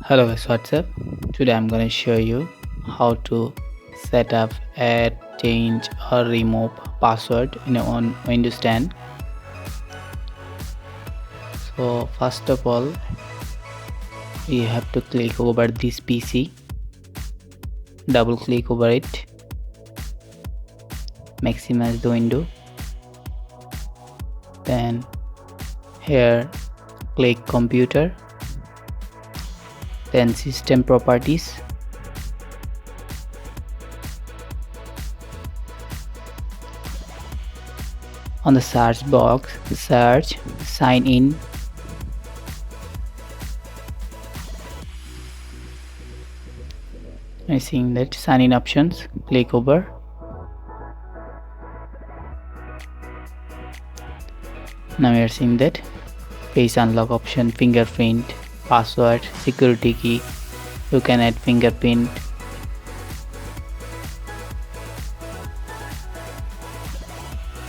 Hello guys, what's up? Today I'm gonna show you how to set up, add, change or remove password on Windows 10. So first of all, you have to click over this PC, double click over it, maximize the window, then here click computer, then system properties, on the search box search sign in, and seeing that sign in options, click over. Now we are seeing that face unlock option, fingerprint, password, security key. You can add fingerprint.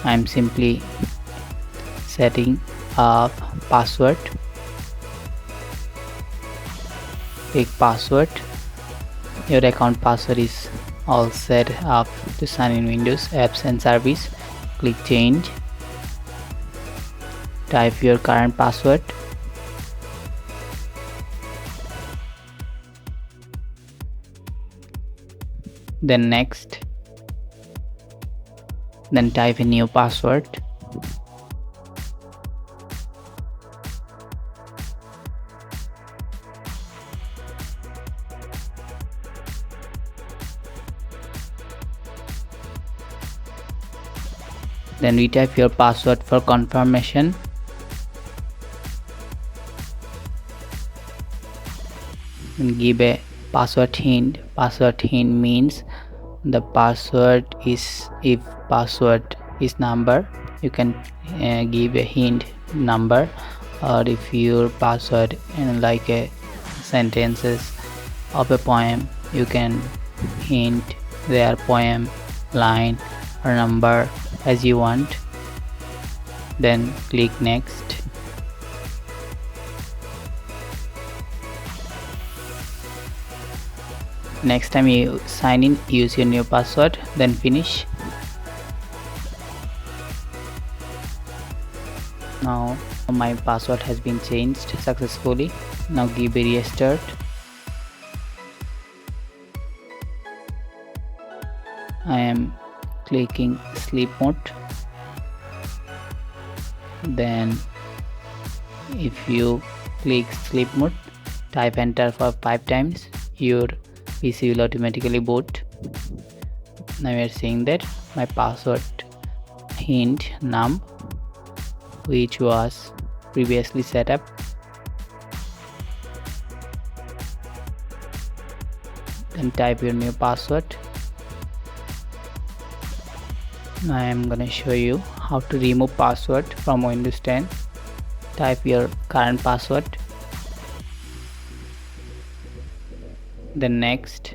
I'm simply setting up password. Click password. Your account password is all set up to sign in Windows apps and service. Click change. Type your current password. Then next. Then type a new password. Then retype your password for confirmation. And give a password hint. Password hint means the password is, if password is number, you can give a hint number, or if your password in like a sentences of a poem, you can hint their poem, line or number as you want. Then click next. Next time you sign in, use your new password, then finish. Now my password has been changed successfully. Now give a restart. I am clicking sleep mode. Then if you click sleep mode, type enter for 5 times, your PC will automatically boot. Now we are seeing that my password hint num, which was previously set up. Then type your new password. Now I am gonna show you how to remove password from Windows 10. Type your current password. Then next.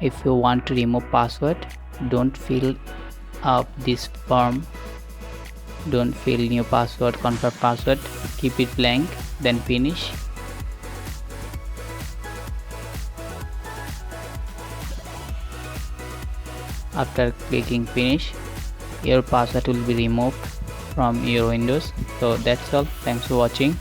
If you want to remove password, don't fill up this form. Don't fill new password, confirm password. Keep it blank, then finish. After clicking finish, your password will be removed from your Windows. So that's all. Thanks for watching.